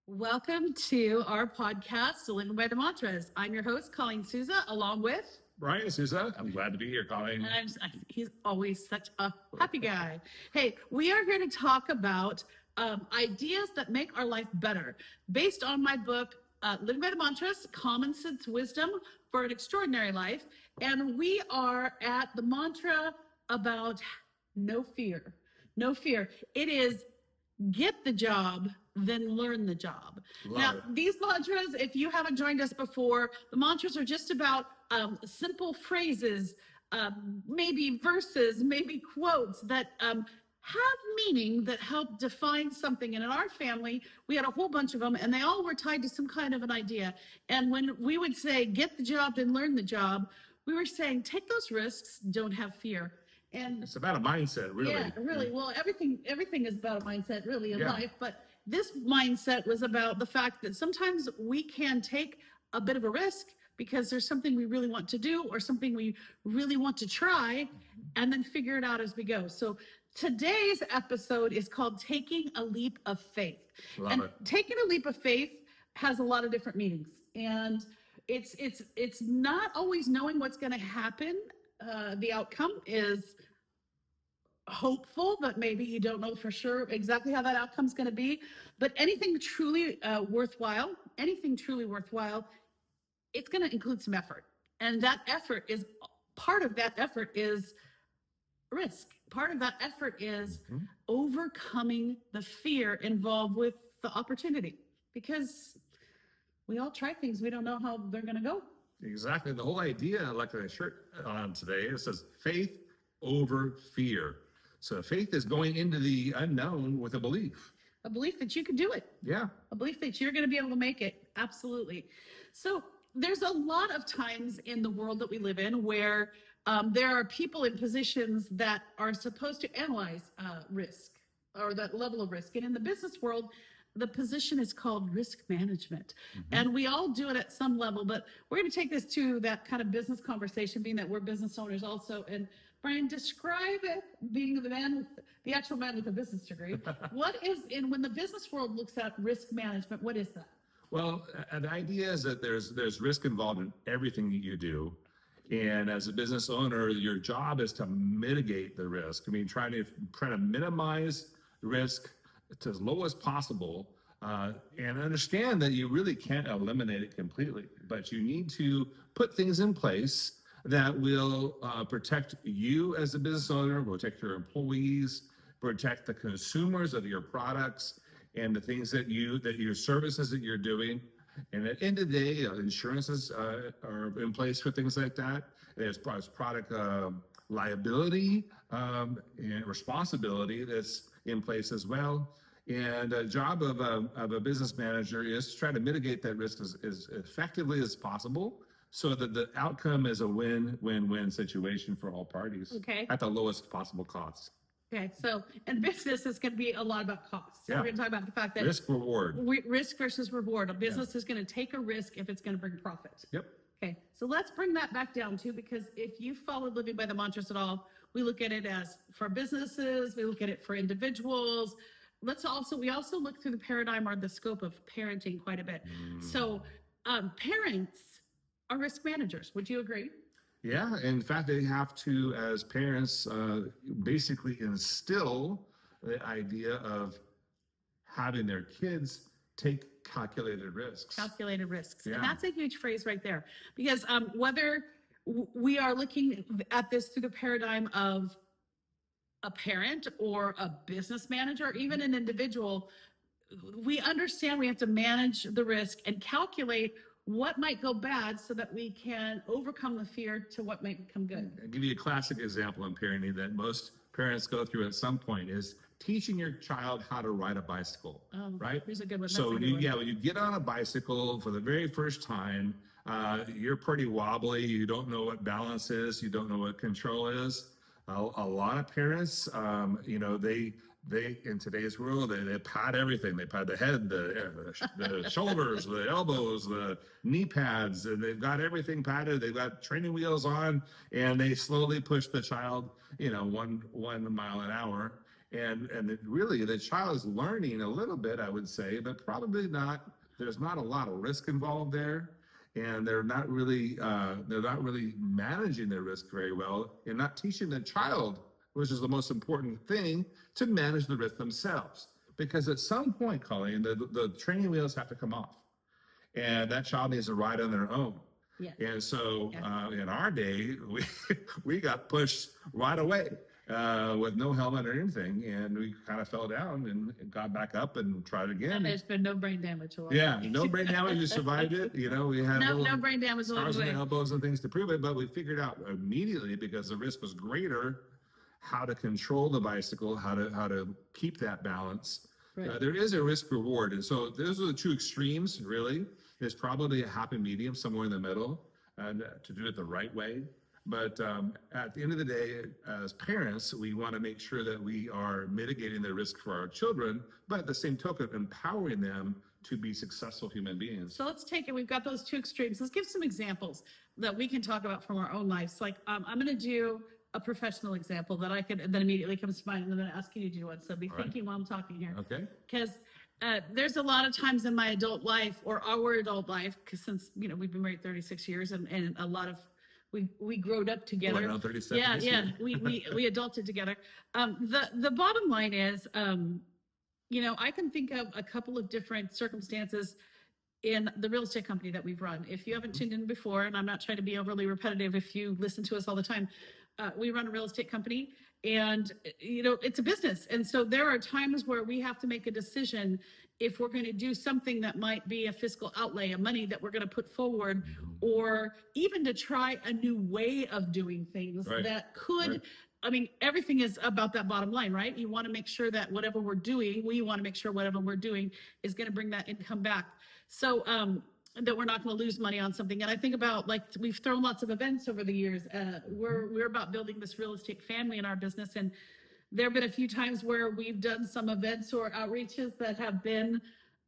Welcome to our podcast, Living by the Mantras. I'm your host, Colleen Souza, along with Brian Souza, I'm glad to be here, Colleen. he's always such a happy guy. Hey, we are here to talk about ideas that make our life better, based on my book, Living by the Mantras, Common Sense Wisdom for an Extraordinary Life. And we are at the mantra about no fear. No fear. It is get the job, then learn the job. These mantras, if you haven't joined us before, the mantras are just about simple phrases, maybe verses, maybe quotes that have meaning, that help define something. And in our family, we had a whole bunch of them, and they all were tied to some kind of an idea. And when we would say, get the job, then learn the job, we were saying, take those risks, don't have fear. And it's about a mindset, really. Yeah, really. Well, everything is about a mindset, really, in life. But this mindset was about the fact that sometimes we can take a bit of a risk because there's something we really want to do or something we really want to try, and then figure it out as we go. So today's episode is called Taking a Leap of Faith. Love it. Taking a leap of faith has a lot of different meanings. And it's not always knowing what's going to happen. The outcome is hopeful, but maybe you don't know for sure exactly how that outcome is going to be. But anything truly worthwhile, it's going to include some effort. And that effort is, part of that effort is risk. Part of that effort is overcoming the fear involved with the opportunity, because we all try things. We don't know how they're going to go. Exactly. The whole idea, like the shirt on today, it says faith over fear. So faith is going into the unknown with a belief. A belief that you can do it. Yeah. A belief that you're going to be able to make it. Absolutely. So there's a lot of times in the world that we live in where there are people in positions that are supposed to analyze risk, or that level of risk. And in the business world, the position is called risk management. And we all do it at some level, but we're going to take this to that kind of business conversation, being that we're business owners also. And Brian, describe it, being the actual man with a business degree. What is, when the business world looks at risk management, what is that? Well, the idea is that there's risk involved in everything that you do. And as a business owner, your job is to mitigate the risk. I mean, trying to minimize risk to as low as possible, and understand that you really can't eliminate it completely, but you need to put things in place that will protect you as a business owner, protect your employees, protect the consumers of your products and the things that your services that you're doing. And at the end of the day, insurances are in place for things like that. There's product liability and responsibility that's in place as well. And a job of a business manager is to try to mitigate that risk as effectively as possible, so that the outcome is a win-win-win situation for all parties at the lowest possible cost. Okay, so in business, it's going to be a lot about costs. So we're going to talk about the fact that risk versus reward. A business is going to take a risk if it's going to bring profit. Yep. Okay, so let's bring that back down too, because if you follow Living by the Mantras at all, we look at it as for businesses, we look at it for individuals. We also look through the paradigm or the scope of parenting quite a bit. So parents are risk managers. Would you agree? Yeah, in fact, they have to, as parents, basically instill the idea of having their kids take calculated risks. Calculated risks. Yeah. And that's a huge phrase right there. Because whether we are looking at this through the paradigm of a parent or a business manager, or even an individual, we understand we have to manage the risk and calculate what might go bad so that we can overcome the fear to what might become good. I'll give you a classic example in parenting that most parents go through at some point is teaching your child how to ride a bicycle, right? Here's a good one. So when you get on a bicycle for the very first time, you're pretty wobbly. You don't know what balance is. You don't know what control is. A lot of parents, they in today's world, they pad everything. They pad the head, the shoulders, the elbows, the knee pads, and they've got everything padded. They've got training wheels on, and they slowly push the child, 1 mile an hour. Really the child is learning a little bit, I would say, but probably not. There's not a lot of risk involved there, and they're not really managing their risk very well, and not teaching the child, which is the most important thing, to manage the risk themselves. Because at some point, Colleen, the training wheels have to come off, and that child needs to ride on their own. Yeah. And so in our day, we got pushed right away with no helmet or anything, and we kind of fell down and got back up and tried again. And there's been no brain damage along Yeah, no brain damage. We survived it. You know, we had no brain damage along scars the on way. the elbows and things to prove it, but we figured out immediately, because the risk was greater, how to control the bicycle, how to keep that balance. Right. There is a risk reward, and so those are the two extremes. Really, there's probably a happy medium somewhere in the middle, to do it the right way. But at the end of the day, as parents, we want to make sure that we are mitigating the risk for our children, but at the same token, empowering them to be successful human beings. So let's take it. We've got those two extremes. Let's give some examples that we can talk about from our own lives. Like I'm going to do a professional example that immediately comes to mind, and I'm going to ask you to do one. So be thinking while I'm talking here. Okay. Because there's a lot of times in my adult life, or our adult life, because since we've been married 36 years, and a lot of we growed up together. Going on 37 Yeah. We adulted together. The bottom line is, I can think of a couple of different circumstances in the real estate company that we've run. If you haven't tuned in before, and I'm not trying to be overly repetitive, if you listen to us all the time, we run a real estate company, and it's a business. And so there are times where we have to make a decision if we're going to do something that might be a fiscal outlay of money that we're going to put forward, or even to try a new way of doing things that could, I mean, everything is about that bottom line, right? You want to make sure that whatever we're doing is going to bring that income back. So, that we're not going to lose money on something. And I think about, like, we've thrown lots of events over the years. We're about building this real estate family in our business. And there have been a few times where we've done some events or outreaches that have been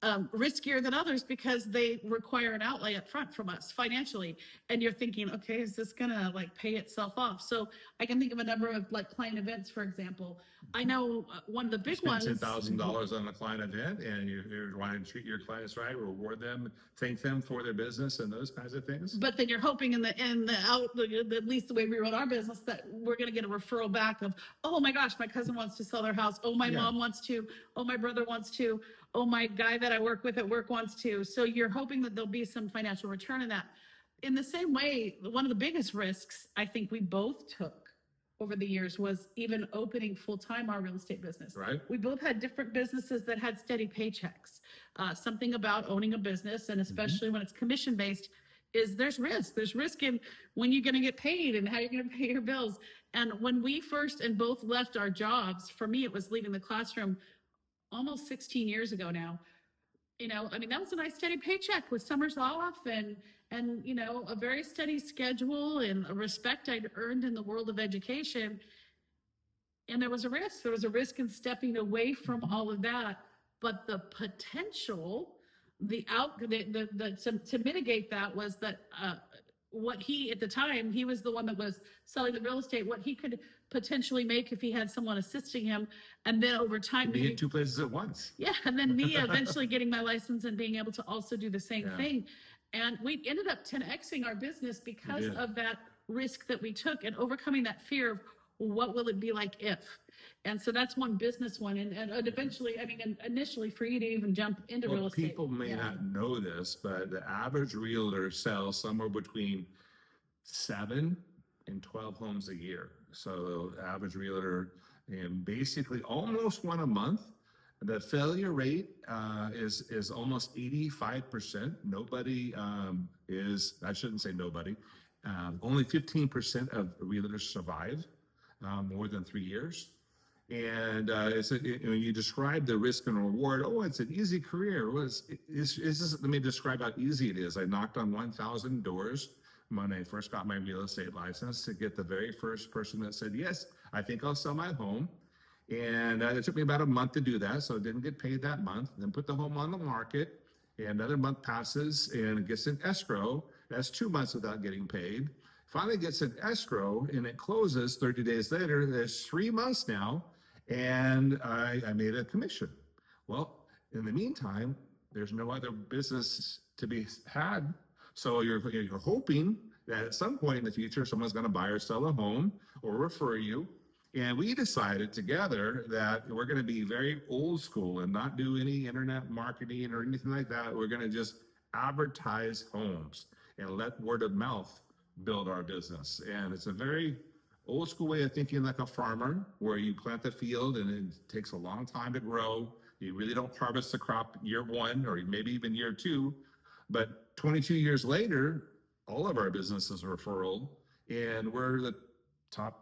riskier than others, because they require an outlay up front from us financially. And you're thinking, okay, is this gonna pay itself off? So I can think of a number of client events, for example. I know one of the big ones. $10,000 on a client event, and you're wanting to treat your clients right, reward them, thank them for their business, and those kinds of things. But then you're hoping at least the way we run our business, that we're going to get a referral back of, oh my gosh, my cousin wants to sell their house. Oh, my mom wants to. Oh, my brother wants to. Oh, my guy that I work with at work wants to. So you're hoping that there'll be some financial return in that. In the same way, one of the biggest risks I think we both took over the years was even opening full-time our real estate business. Right. We both had different businesses that had steady paychecks. Something about owning a business, and especially when it's commission-based, is there's risk. There's risk in when you're going to get paid and how you're going to pay your bills. And when we first and both left our jobs, for me, it was leaving the classroom almost 16 years ago now. That was a nice steady paycheck with summers off and a very steady schedule and a respect I'd earned in the world of education. And there was a risk. There was a risk in stepping away from all of that. But the potential, to mitigate that was that what he, at the time, he was the one that was selling the real estate, what he could potentially make if he had someone assisting him. And then over time, be in two places at once. Yeah. And then me eventually getting my license and being able to also do the same thing. And we ended up 10Xing our business because of that risk that we took and overcoming that fear of what will it be like if. And so that's one business one. And eventually, initially for you to even jump into real estate. People may not know this, but the average realtor sells somewhere between 7 and 12 homes a year. So the average realtor basically almost one a month. The failure rate is almost 85%. Nobody I shouldn't say nobody. Only 15% of realtors survive more than 3 years. And when you describe the risk and reward, it's an easy career. Let me describe how easy it is. I knocked on 1,000 doors when I first got my real estate license to get the very first person that said, yes, I think I'll sell my home. And it took me about a month to do that, so I didn't get paid that month. Then put the home on the market, and another month passes, and it gets in escrow. That's 2 months without getting paid. Finally gets in escrow, and it closes 30 days later. There's 3 months now, and I made a commission. Well, in the meantime, there's no other business to be had. So you're hoping that at some point in the future, someone's going to buy or sell a home or refer you. And we decided together that we're going to be very old school and not do any internet marketing or anything like that. We're going to just advertise homes and let word of mouth build our business. And it's a very old school way of thinking, like a farmer, where you plant the field and it takes a long time to grow. You really don't harvest the crop year one or maybe even year two. But 22 years later, all of our businesses are referral, and we're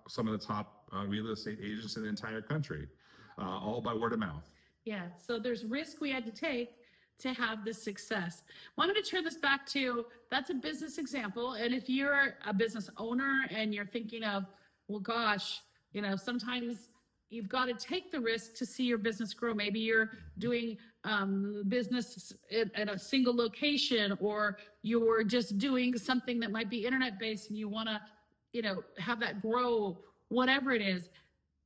some of the top real estate agents in the entire country, all by word of mouth. Yeah, so there's risk we had to take to have this success. Well, I'm going to turn this back to, that's a business example. And if you're a business owner and you're thinking of, well, gosh, sometimes you've got to take the risk to see your business grow. Maybe you're doing business at a single location, or you're just doing something that might be internet based and you want to, have that grow, whatever it is.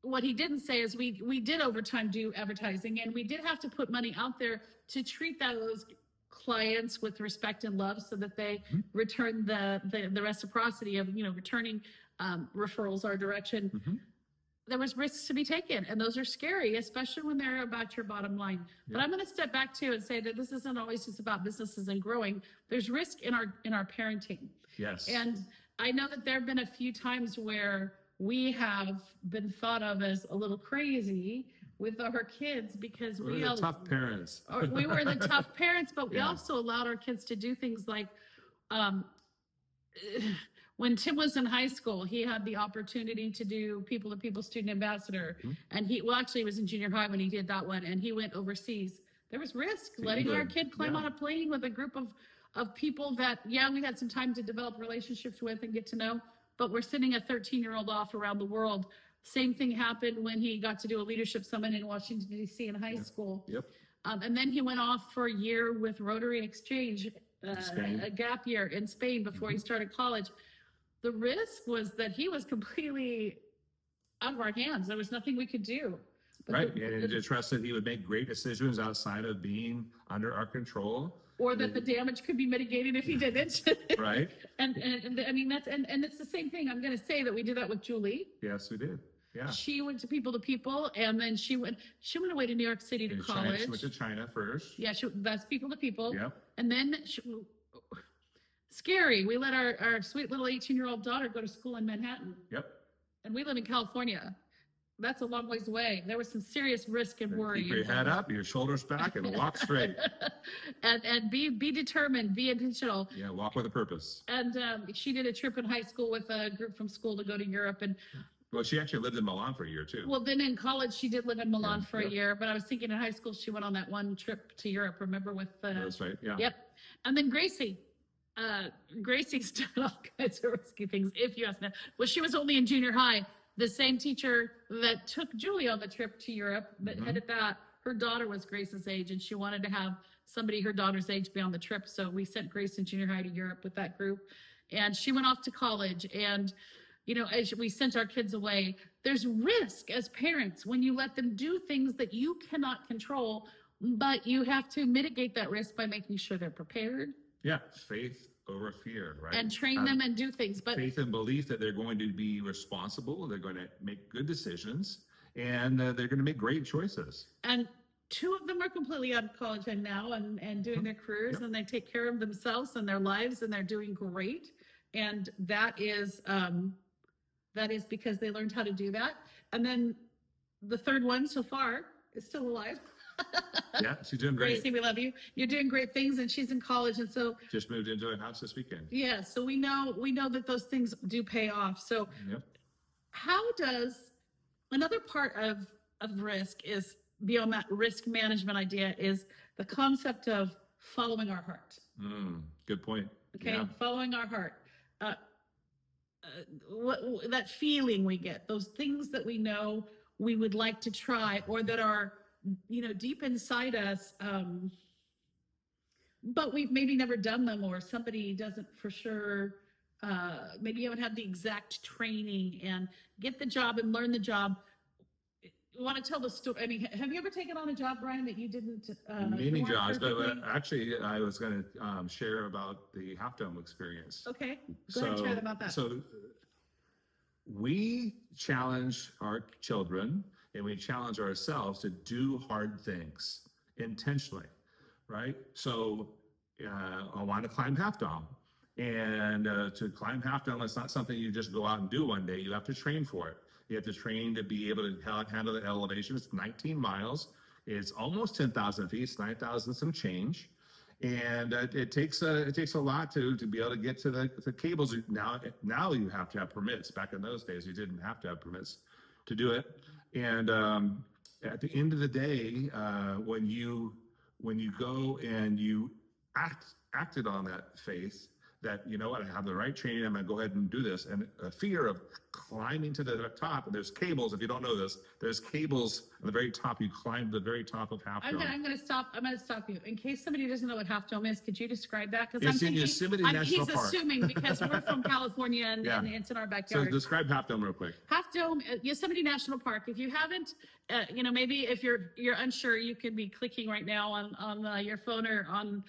What he didn't say is we did over time do advertising, and we did have to put money out there to treat those clients with respect and love, so that they return the reciprocity of returning referrals our direction. There was risks to be taken, and those are scary, especially when they're about your bottom line. But I'm going to step back too and say that this isn't always just about businesses and growing. There's risk in our parenting. Yes. And I know that there have been a few times where we have been thought of as a little crazy with our kids because we were the tough parents. We were the tough parents, but we also allowed our kids to do things like, when Tim was in high school, he had the opportunity to do people to people student ambassador. And he was in junior high when he did that one, and he went overseas. There was risk letting our kid climb on a plane with a group of people that, we had some time to develop relationships with and get to know, but we're sending a 13-year-old off around the world. Same thing happened when he got to do a leadership summit in Washington, D.C. in high school. And then he went off for a year with Rotary Exchange, a gap year in Spain before he started college. The risk was that he was completely out of our hands. There was nothing we could do. And to trust that he would make great decisions outside of being under our control. Or that the damage could be mitigated if he didn't. Right. And I mean, and it's the same thing. I'm going to say that we did that with Julie. Yes, we did. Yeah. She went to people, and then she went away to New York City to college. She went to China first. Yeah, that's people to people. Yep. And then scary. We let our sweet little 18-year-old daughter go to school in Manhattan. Yep. And we live in California. That's a long ways away. There was some serious risk and worry. Keep your head up, your shoulders back, and walk straight. and be determined, be intentional. Yeah, walk with a purpose. And she did a trip in high school with a group from school to go to Europe. And well, she actually lived in Milan for a year too. Well, then in college she did live in Milan for a year. But I was thinking in high school she went on that one trip to Europe. Remember with? That's right. Yeah. Yep. And then Gracie's done all kinds of risky things. If you ask me, well, she was only in junior high. The same teacher that took Julie on the trip to Europe, that headed that, her daughter was Grace's age, and she wanted to have somebody her daughter's age be on the trip. So we sent Grace in junior high to Europe with that group, and she went off to college. And, as we sent our kids away, there's risk as parents when you let them do things that you cannot control, but you have to mitigate that risk by making sure they're prepared. Yeah, faith over fear, right? And train them and do things. But faith and belief that they're going to be responsible, they're going to make good decisions, and they're going to make great choices. And 2 of them are completely out of college and now and doing their careers, and they take care of themselves and their lives, and they're doing great. And that is because they learned how to do that. And then the 3rd one so far is still alive. Yeah, she's doing great. Gracie, we love you. You're doing great things, and she's in college, and so just moved into a house this weekend. Yeah, so we know that those things do pay off. So how does another part of risk is beyond that risk management idea is the concept of following our heart. Good point. Okay, following our heart. That feeling we get, those things that we know we would like to try, or that are deep inside us, but we've maybe never done them, or somebody doesn't for sure, maybe you haven't had the exact training and get the job and learn the job. want to tell the story? I mean, have you ever taken on a job, Brian, that you didn't? Many weren't jobs, but perfectly- actually, I was going to share about the Half Dome experience. Okay, go ahead and share about that. So we challenge our children and we challenge ourselves to do hard things intentionally, right? So I want to climb Half Dome. And to climb Half Dome, it's not something you just go out and do one day. You have to train for it. You have to train to be able to handle the elevation. It's 19 miles. It's almost 10,000 feet. It's 9,000 some change. And it takes a lot to be able to get to the cables. Now you have to have permits. Back in those days, you didn't have to have permits to do it. And at the end of the day, when you go and you acted on that faith, that, you know what, I have the right training, I'm gonna go ahead and do this. And a fear of climbing to the top, and there's cables, if you don't know this, there's cables on the very top, you climb to the very top of Half Dome. I'm gonna stop you. In case somebody doesn't know what Half Dome is, could you describe that? Because It's in Yosemite National he's Park. assuming because we're from California and, Yeah. and it's in our So backyard. describe Half Dome real quick. Half Dome, Yosemite National Park. If you haven't, maybe if you're unsure, you could be clicking right now on your phone or on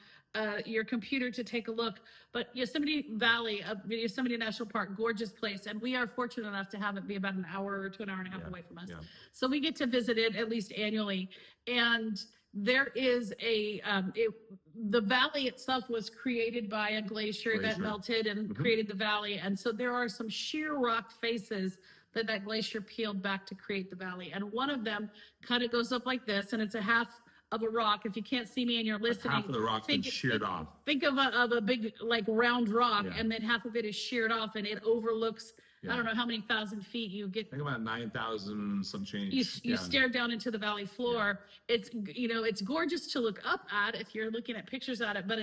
your computer to take a look. But Yosemite Valley, Yosemite National Park, gorgeous place, and we are fortunate enough to have it be about an hour to an hour and a half away from us. Yeah. So we get to visit it at least annually, and there is the valley itself was created by a glacier that melted and created the valley, and so there are some sheer rock faces that glacier peeled back to create the valley, and one of them kind of goes up like this, and it's a half of a rock. If you can't see me and you're listening, Half of the rock's been sheared off. Think of a big like round rock, Yeah. and then half of it is sheared off, and it overlooks. Yeah. I don't know how many thousand feet you get. Think about 9,000 some change. You stare down into the valley floor. Yeah. It's gorgeous to look up at if you're looking at pictures at it, but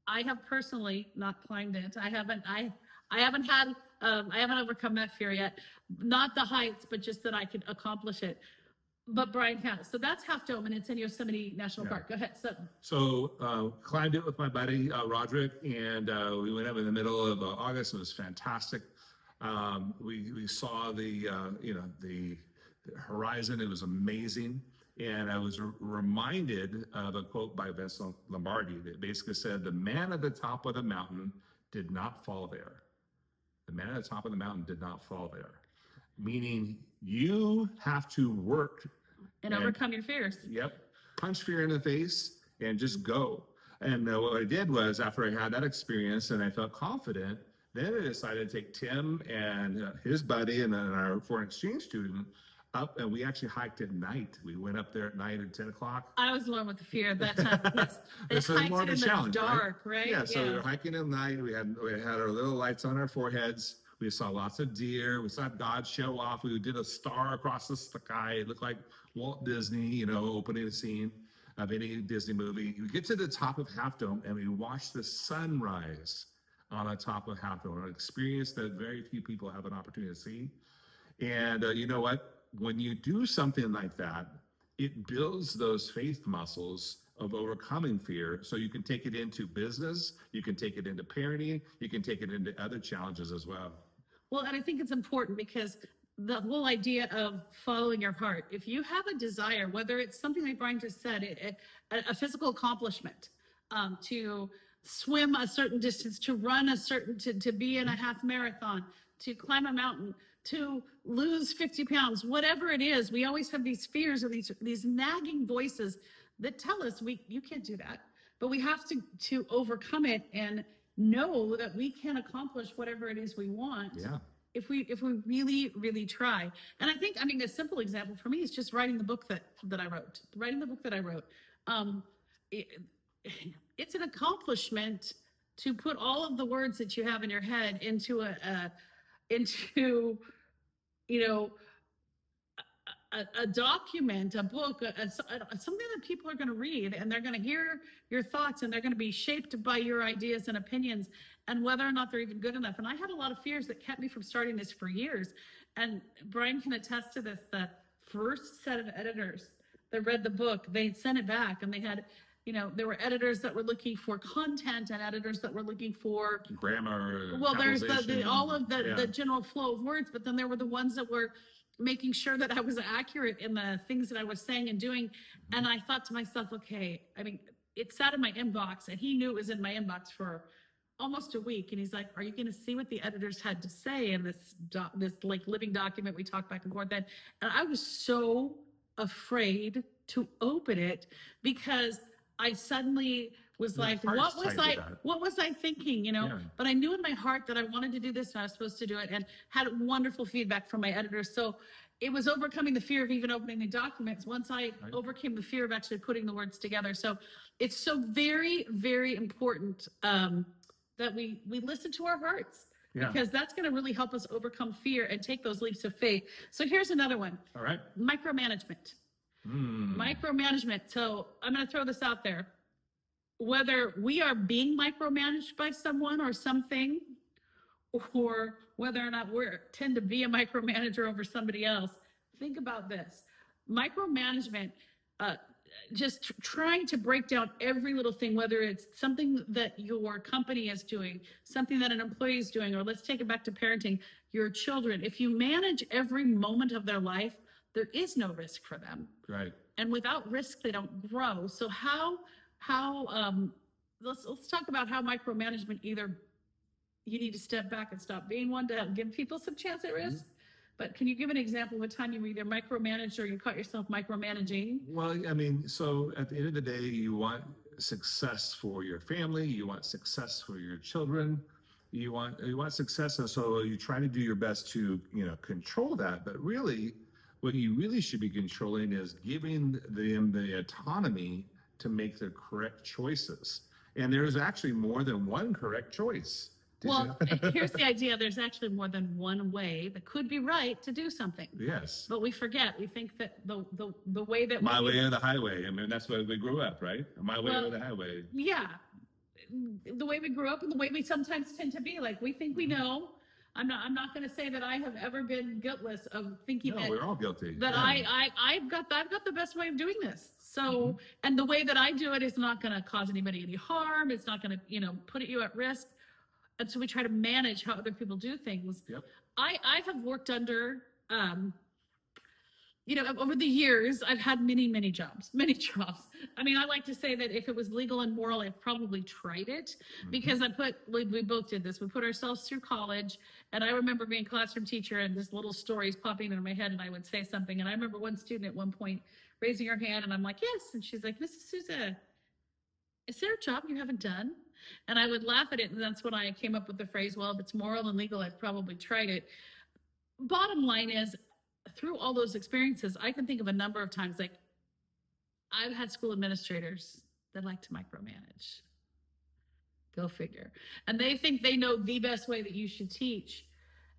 I have personally not climbed it. I haven't overcome that fear yet. Not the heights, but just that I could accomplish it. But Brian has. So that's Half Dome, and it's in Yosemite National Park. Go ahead. So climbed it with my buddy Roderick, and we went up in the middle of August. It was fantastic. We saw the horizon. It was amazing. And I was reminded of a quote by Vincent Lombardi that basically said, "The man at the top of the mountain did not fall there. The man at the top of the mountain did not fall there." Meaning you have to work and overcome your fears. Yep. Punch fear in the face and just go. And what I did was, after I had that experience and I felt confident, then I decided to take Tim and his buddy and then our foreign exchange student up, and we actually hiked at night. We went up there at night at 10 o'clock. I was alone with the fear at that time. This was more of a challenge, dark, right? Yeah, so we were hiking at night. We had our little lights on our foreheads. We saw lots of deer. We saw God show off. We did a star across the sky. It looked like Walt Disney, opening a scene of any Disney movie. We get to the top of Half Dome and we watch the sunrise on the top of Half Dome, an experience that very few people have an opportunity to see. And you know what? When you do something like that, it builds those faith muscles of overcoming fear, so you can take it into business, you can take it into parenting, you can take it into other challenges as well. Well, and I think it's important because the whole idea of following your heart, if you have a desire, whether it's something like Brian just said, a physical accomplishment, to swim a certain distance, to run to be in a half marathon, to climb a mountain, to lose 50 pounds, whatever it is, we always have these fears or these nagging voices that tell us you can't do that, but we have to overcome it and know that we can accomplish whatever it is we want. Yeah. If we really, really try. And I think, a simple example for me is just writing the book that I wrote. It's an accomplishment to put all of the words that you have in your head into a document, a book, something that people are going to read, and they're going to hear your thoughts, and they're going to be shaped by your ideas and opinions, and whether or not they're even good enough. And I had a lot of fears that kept me from starting this for years. And Brian can attest to this. The first set of editors that read the book, they sent it back, and they had, there were editors that were looking for content and editors that were looking for grammar. Well, there's all of the general flow of words, but then there were the ones that were making sure that I was accurate in the things that I was saying and doing. And I thought to myself, okay, I mean, it sat in my inbox and he knew it was in my inbox for almost a week. And he's like, are you going to see what the editors had to say in this like living document we talked back and forth then? And I was so afraid to open it because I suddenly was like, what was I thinking, Yeah. But I knew in my heart that I wanted to do this and I was supposed to do it, and had wonderful feedback from my editors. So it was overcoming the fear of even opening the documents once I overcame the fear of actually putting the words together. So it's so very, very important that we listen to our hearts. Yeah. Because that's going to really help us overcome fear and take those leaps of faith. So here's another one. All right. Micromanagement. Micromanagement. So I'm going to throw this out there. Whether we are being micromanaged by someone or something, or whether or not we tend to be a micromanager over somebody else, think about this. Micromanagement, just trying to break down every little thing, whether it's something that your company is doing, something that an employee is doing, or let's take it back to parenting, your children. If you manage every moment of their life, there is no risk for them. Right. And without risk, they don't grow. So let's talk about how micromanagement, either you need to step back and stop being one to give people some chance at risk. But can you give an example of a time you either micromanaged or you caught yourself micromanaging? Well, I mean, so at the end of the day, you want success for your family, you want success for your children, you want success, and so you try to do your best to control that. But really, what you really should be controlling is giving them the autonomy to make the correct choices. And there's actually more than one correct choice. Well, here's the idea. There's actually more than one way that could be right to do something. Yes. But we forget. We think that the way that my way or the highway. I mean, that's where we grew up, right? My way or the highway. Yeah. The way we grew up and the way we sometimes tend to be. Like, we think we know. I'm not going to say that I have ever been guiltless of thinking that we're all guilty. That I've got the best way of doing this. So, and the way that I do it is not going to cause anybody any harm. It's not going to, put you at risk. And so we try to manage how other people do things. Yep. I have worked under, over the years, I've had many jobs. I mean, I like to say that if it was legal and moral, I've probably tried it, because we both did this. We put ourselves through college, and I remember being a classroom teacher and this little stories popping into my head, and I would say something. And I remember one student at one point raising her hand, and I'm like, yes. And she's like, Mrs. Souza, is there a job you haven't done? And I would laugh at it. And that's when I came up with the phrase, well, if it's moral and legal, I've probably tried it. Bottom line is, through all those experiences, I can think of a number of times, like, I've had school administrators that like to micromanage. Go figure. And they think they know the best way that you should teach.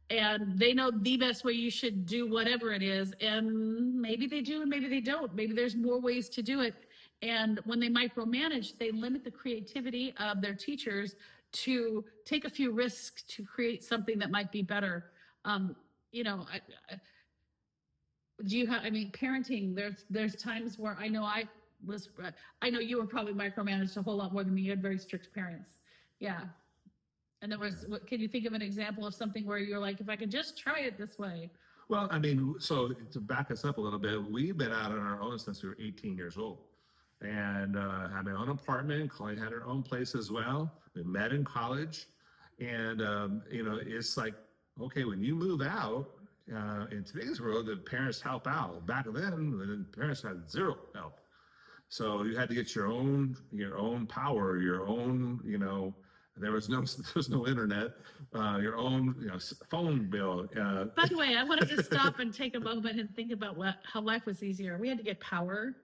And they know the best way you should do whatever it is. And maybe they do and maybe they don't. Maybe there's more ways to do it. And when they micromanage, they limit the creativity of their teachers to take a few risks to create something that might be better. Parenting, there's times where I know you were probably micromanaged a whole lot more than me. You had very strict parents. Yeah. And can you think of an example of something where you're like, if I could just try it this way? Well, I mean, so to back us up a little bit, we've been out on our own since we were 18 years old. And had my own apartment. Colleen had her own place as well. We met in college. And, it's like, okay, when you move out, in today's world, the parents help out. Back then, the parents had zero help. So you had to get your own power, your own, there was no internet, your own, phone bill. By the way, I wanted to stop and take a moment and think about how life was easier. We had to get power.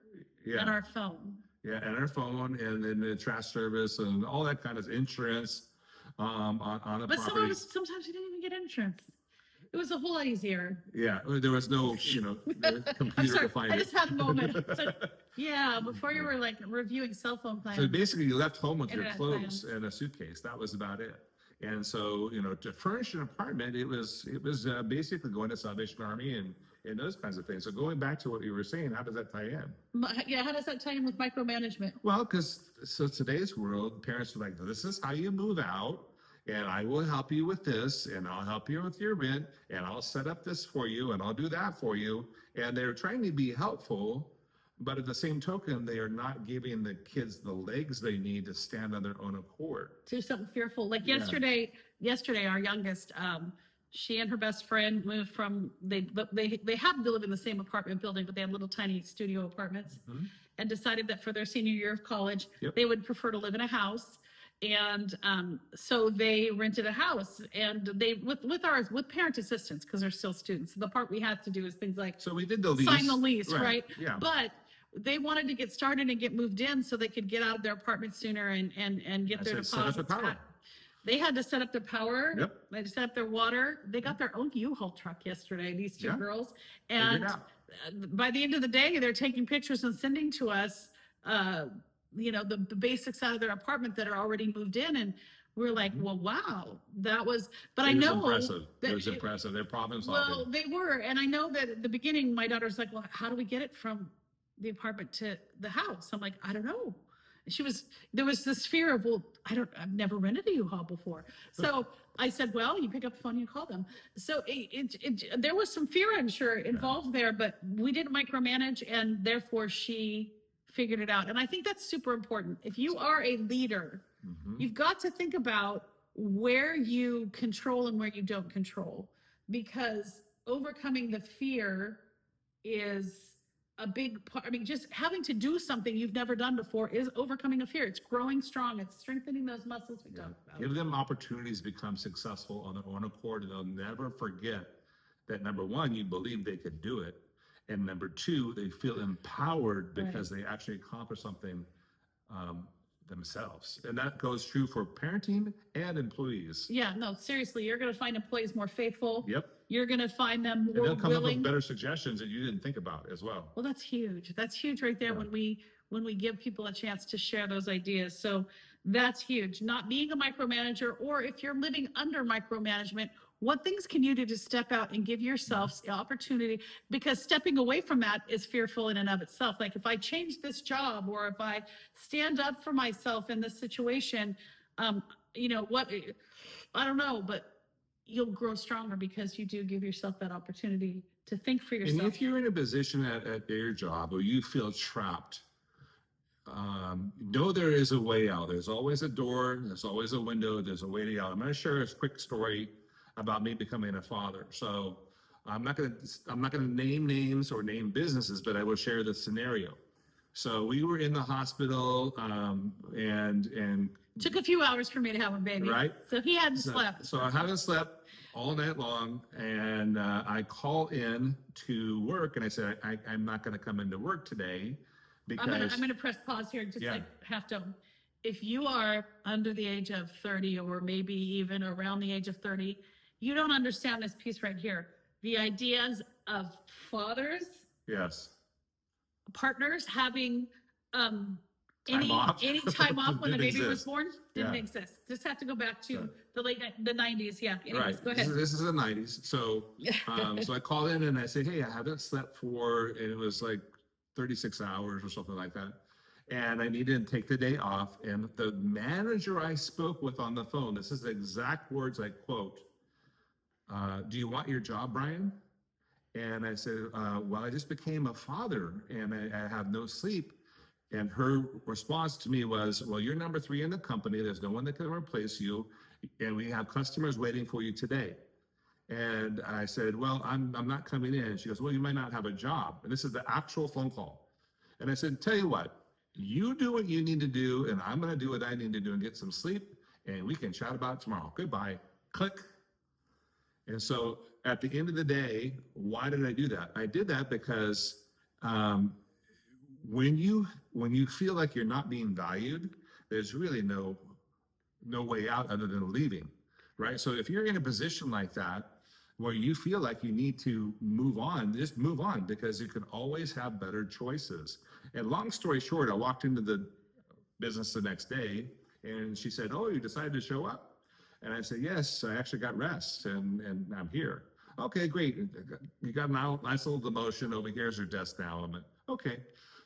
Yeah. And our phone. Yeah, and our phone, and then the trash service, and all that kind of insurance on a but property. But sometimes we didn't even get insurance. It was a whole lot easier. Yeah, there was no, computer to find it. I just had a moment. Before you were like reviewing cell phone plans. So basically, you left home with your clothes and a suitcase. That was about it. And so, to furnish an apartment, it was basically going to Salvation Army and those kinds of things. So going back to what you were saying, how does that tie in? Yeah, how does that tie in with micromanagement? Well, today's world, parents are like, this is how you move out. and I will help you with this, and I'll help you with your rent, and I'll set up this for you, and I'll do that for you. And they're trying to be helpful, but at the same token, they are not giving the kids the legs they need to stand on their own accord. Do something fearful. Like Yeah. yesterday, our youngest, she and her best friend moved from, they happened to live in the same apartment building, but they had little tiny studio apartments, and decided that for their senior year of college, Yep. they would prefer to live in a house. And so they rented a house, and they with parent assistance, because they're still students. The part we had to do is things like So we did the lease. sign the lease, right? Yeah. But they wanted to get started and get moved in so they could get out of their apartment sooner and get I their said, set up the deposits. power. They had to set up their power. Yep. They had to set up their water. They got their own U-Haul truck yesterday, these two Yeah. girls. Figured And it out. by the end of the day, they're taking pictures and sending to us, the basics out of their apartment that are already moved in. And we're like, well, wow, that was, but I It was know. impressive. that It was impressive. They're problem solving. Well, they were. And I know that at the beginning, my daughter's like, well, how do we get it from the apartment to the house? I'm like, I don't know. There was this fear of, well, I've never rented a U-Haul before. So I said, well, you pick up the phone, you call them. So there was some fear, I'm sure, involved there, but we didn't micromanage, and therefore she figured it out. And I think that's super important. If you are a leader, you've got to think about where you control and where you don't control, because overcoming the fear is a big part. I mean, just having to do something you've never done before is overcoming a fear. It's growing strong. It's strengthening those muscles we talked about. Give them opportunities to become successful on their own accord, and they'll never forget that, number one, you believe they could do it, and number two, they feel empowered because they actually accomplished something themselves. And that goes true for parenting and employees. Yeah, no, seriously, you're going to find employees more faithful. Yep. You're going to find them And more they'll come up willing. with better suggestions that you didn't think about as well. Well, that's huge. That's huge right there Yeah. when we give people a chance to share those ideas. So that's huge. Not being a micromanager, or if you're living under micromanagement, what things can you do to step out and give yourself the opportunity? Because stepping away from that is fearful in and of itself. Like, if I change this job, or if I stand up for myself in this situation, I don't know, but you'll grow stronger because you do give yourself that opportunity to think for yourself. And if you're in a position at your job where you feel trapped, know there is a way out. There's always a door, there's always a window, there's a way out. I'm going to share a quick story about me becoming a father. So I'm not going to name names or name businesses, but I will share the scenario. So we were in the hospital, and Took a few hours for me to have a baby. Right. So he hadn't slept. So I haven't slept all night long, and I call in to work, and I said, I'm not going to come into work today because I'm gonna press pause here, just Yeah. have to. If you are under the age of 30, or maybe even around the age of 30, you don't understand this piece right here. The ideas of fathers, yes, partners having Time off. any time off when the Didn't baby was exist. born didn't Yeah. exist. Just have to go back to So- the 90s. Yeah. Anyways, right. go ahead. This is the 90s. So so I call in and I say, hey, I haven't slept for, and it was like 36 hours or something like that. And I needed to take the day off. And the manager I spoke with on the phone, this is the exact words I quote, do you want your job, Brian? And I said, well, I just became a father and I have no sleep. And her response to me was, well, you're number 3 in the company. There's no one that can replace you. And we have customers waiting for you today. And I said, well, I'm not coming in. She goes, well, you might not have a job. And this is the actual phone call. And I said, tell you what, you do what you need to do, and I'm going to do what I need to do and get some sleep, and we can chat about it tomorrow. Goodbye. Click. And so at the end of the day, why did I do that? I did that because when you feel like you're not being valued, there's really no way out other than leaving, right? So if you're in a position like that where you feel like you need to move on, just move on, because you can always have better choices. And long story short, I walked into the business the next day and she said, oh, you decided to show up? And I said, yes, I actually got rest and I'm here. Okay, great. You got a nice little demotion. Over here's your desk now. I'm like, okay.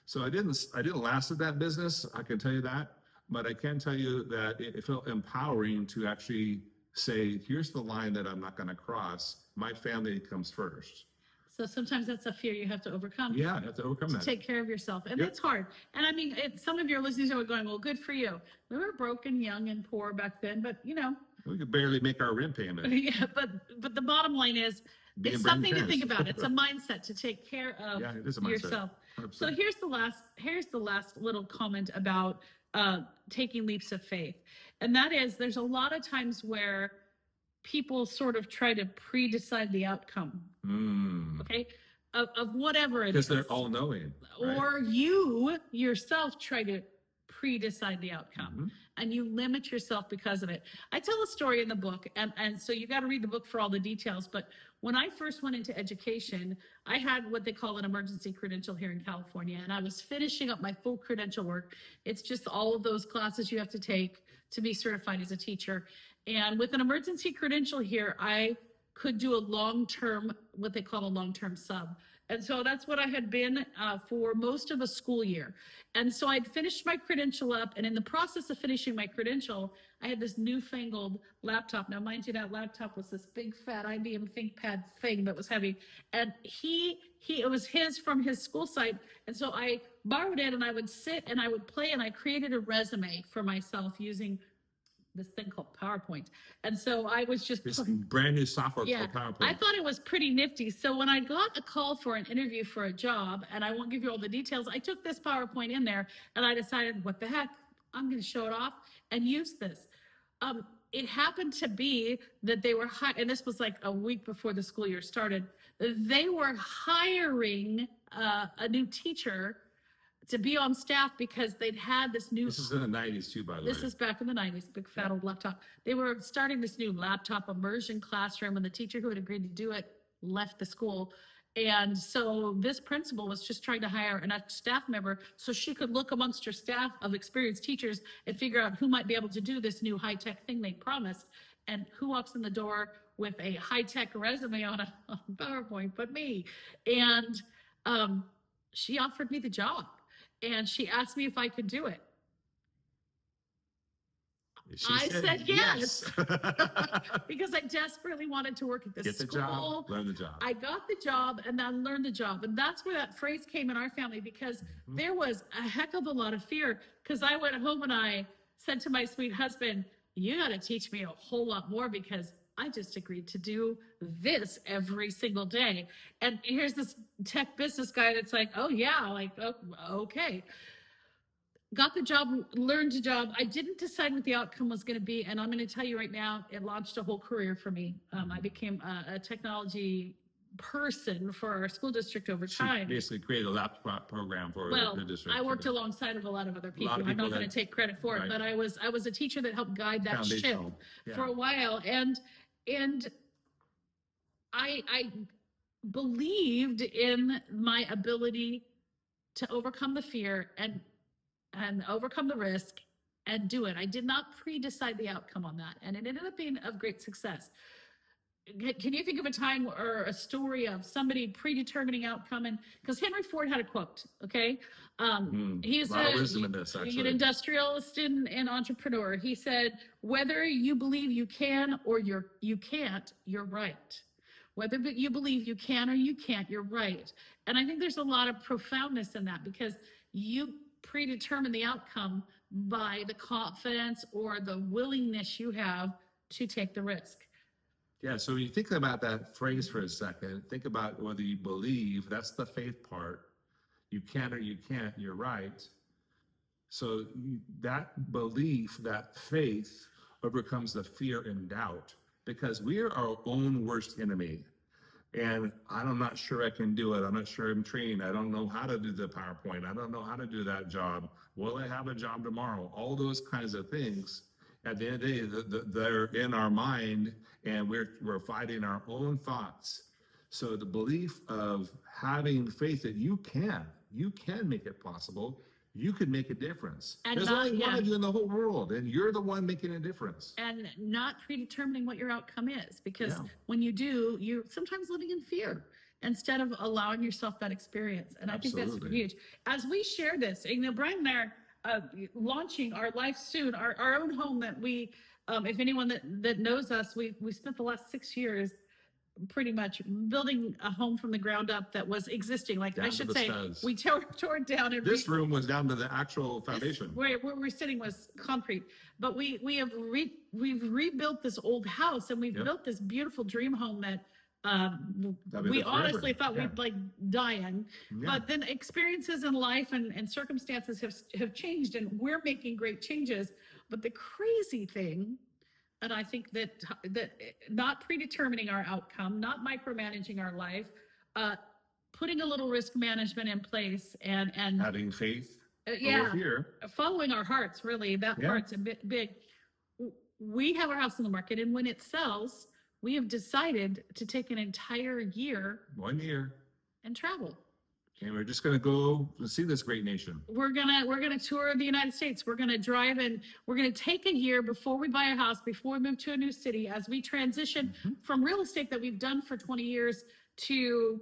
So I didn't last at that business, I can tell you that. But I can tell you that it felt empowering to actually say, here's the line that I'm not going to cross. My family comes first. So sometimes that's a fear you have to overcome. Yeah, you have to overcome to that. take care of yourself. And Yep. it's hard. And I mean, some of your listeners are going, well, good for you. We were broken, young, and poor back then, but you know. We could barely make our rent payment. Yeah, but the bottom line is, Being it's brand something to parents. think about. It's a mindset to take care of Yeah, it is a mindset. yourself. 100%. So here's the last little comment about taking leaps of faith. And that is, there's a lot of times where people sort of try to pre-decide the outcome. Okay? Of whatever it is. Because they're all knowing. Right? Or you yourself try to pre-decide the outcome and you limit yourself because of it. I tell a story in the book, and so you got to read the book for all the details. But when I first went into education, I had what they call an emergency credential here in California, and I was finishing up my full credential work. It's just all of those classes you have to take to be certified as a teacher. And with an emergency credential here, I could do a long-term, what they call a long-term sub. And so that's what I had been for most of a school year. And so I'd finished my credential up, and in the process of finishing my credential, I had this newfangled laptop. Now, mind you, that laptop was this big fat IBM ThinkPad thing that was heavy. And it was his from his school site. And so I borrowed it, and I would sit and I would play, and I created a resume for myself using this thing called PowerPoint. And so I was just this brand new software yeah, called PowerPoint. I thought it was pretty nifty. So when I got a call for an interview for a job, and I won't give you all the details, I took this PowerPoint in there and I decided, what the heck, I'm going to show it off and use this. It happened to be that they were and this was like a week before the school year started. They were hiring a new teacher to be on staff because they'd had this new. This is in the 90s too, by the way. This is back in the 90s, big fat old laptop. They were starting this new laptop immersion classroom, and the teacher who had agreed to do it left the school. And so this principal was just trying to hire a staff member so she could look amongst her staff of experienced teachers and figure out who might be able to do this new high-tech thing they promised. And who walks in the door with a high-tech resume on a PowerPoint but me. And she offered me the job. And she asked me if I could do it. I said yes. Because I desperately wanted to work at this school. Get the job, learn the job. I got the job and then learned the job. And that's where that phrase came in our family, because there was a heck of a lot of fear. Because I went home and I said to my sweet husband, you got to teach me a whole lot more, because I just agreed to do this every single day. And here's this tech business guy that's like, oh yeah, like, oh, okay. Got the job, learned the job. I didn't decide what the outcome was going to be. And I'm going to tell you right now, it launched a whole career for me. I became a technology person for our school district over time. Basically created a laptop program for the district. I worked alongside of a lot of other people. I'm not going to take credit for it, but I was a teacher that helped guide that ship for a while. And I believed in my ability to overcome the fear and overcome the risk and do it. I did not pre-decide the outcome on that. And it ended up being of great success. Can you think of a time or a story of somebody predetermining outcome? And because Henry Ford had a quote, okay? He's a lot of wisdom in this, actually. An industrialist and entrepreneur. He said, whether you believe you can or you can't, you're right. Whether you believe you can or you can't, you're right. And I think there's a lot of profoundness in that, because you predetermine the outcome by the confidence or the willingness you have to take the risk. Yeah, so when you think about that phrase for a second, think about whether you believe, that's the faith part. You can or you can't, you're right. So that belief, that faith overcomes the fear and doubt, because we are our own worst enemy. And I'm not sure I can do it. I'm not sure I'm trained. I don't know how to do the PowerPoint. I don't know how to do that job. Will I have a job tomorrow? All those kinds of things. At the end of the day, they're in our mind, and we're fighting our own thoughts. So the belief of having faith that you can make it possible. You could make a difference. And there's only one of you in the whole world, and you're the one making a difference. And not predetermining what your outcome is, because when you do, you're sometimes living in fear instead of allowing yourself that experience. And I think that's huge. As we share this, Brian and I launching our life soon, our own home that we, if anyone that knows us, we spent the last 6 years pretty much building a home from the ground up that was existing. Like Down I to should the say, studs. we tore it down. And This room was down to the actual foundation. where we're sitting was concrete, but we've rebuilt this old house, and we've built this beautiful dream home that we honestly thought we'd like die in. But then experiences in life and circumstances have changed, and we're making great changes. But the crazy thing, and I think that not predetermining our outcome, not micromanaging our life, putting a little risk management in place, and having faith. Yeah, here. Following our hearts, really, that part's a bit big. We have our house on the market, and when it sells, we have decided to take an entire year. 1 year. And travel. And we're just going to go see this great nation. We're gonna tour the United States. We're gonna drive, and we're gonna take a year before we buy a house, before we move to a new city, as we transition from real estate that we've done for 20 years to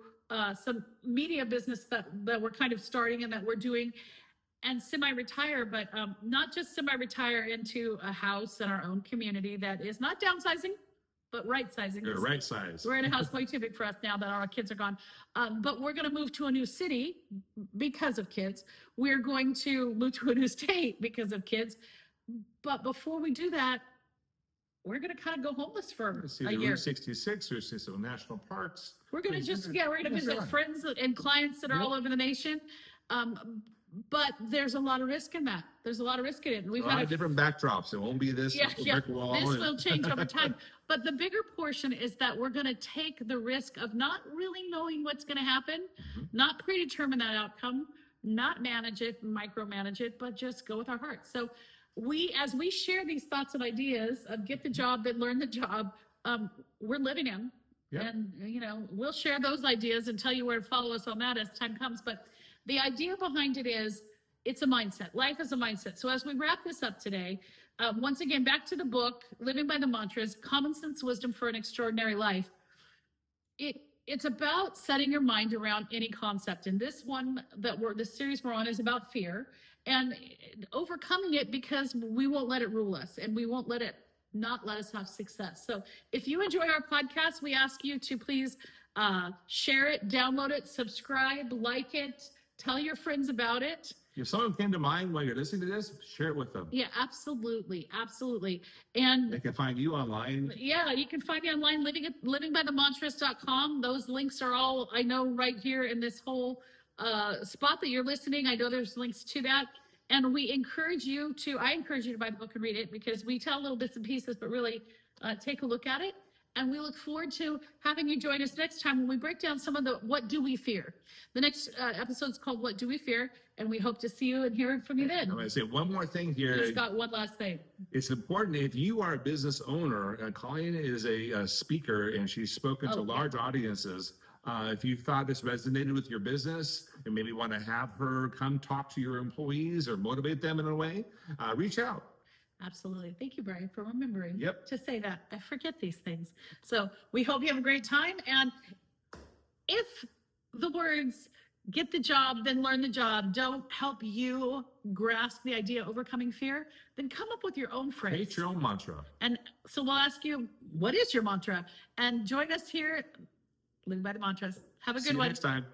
some media business that we're kind of starting and that we're doing, and semi-retire, but not just semi-retire into a house in our own community that is not downsizing, but right-sizing. You're right size. We're in a house way too big for us now that our kids are gone. But we're going to move to a new city because of kids. We're going to move to a new state because of kids. But before we do that, we're going to kind of go homeless for see a the year. Route 66, or see some national parks. We're going to we're going to visit friends and clients that are all over the nation. But there's a lot of risk in that. There's a lot of risk in it. We've had different backdrops. It won't be this brick wall. This will change over time. But the bigger portion is that we're going to take the risk of not really knowing what's going to happen, not predetermine that outcome, not manage it, micromanage it, but just go with our hearts. So as we share these thoughts and ideas of get the job, then learn the job, we're living them. And, we'll share those ideas and tell you where to follow us on that as time comes. But the idea behind it is it's a mindset. Life is a mindset. So as we wrap this up today, once again, back to the book, Living by the Mantras, Common Sense Wisdom for an Extraordinary Life. It's about setting your mind around any concept. And this one this series we're on is about fear and overcoming it, because we won't let it rule us, and we won't let it not let us have success. So if you enjoy our podcast, we ask you to please share it, download it, subscribe, like it, tell your friends about it. If someone came to mind while you're listening to this, share it with them. Yeah, absolutely. Absolutely. And they can find you online. Yeah, you can find me online, livingbythemantras.com. Those links are all, I know, right here in this whole spot that you're listening. I know there's links to that. And I encourage you to buy the book and read it, because we tell little bits and pieces, but really take a look at it. And we look forward to having you join us next time when we break down some of the what do we fear. The next episode is called What Do We Fear? And we hope to see you and hear from you then. I'm going to say one more thing here. Just got one last thing. It's important, if you are a business owner, Colleen is a speaker, and she's spoken to large audiences. If you thought this resonated with your business and maybe want to have her come talk to your employees or motivate them in a way, reach out. Absolutely. Thank you, Brian, for remembering to say that. I forget these things. So we hope you have a great time. And if the words get the job, then learn the job don't help you grasp the idea of overcoming fear, then come up with your own phrase. Create your own mantra. And so we'll ask you, what is your mantra? And join us here, Living by the Mantras. Have a good one. See you next time.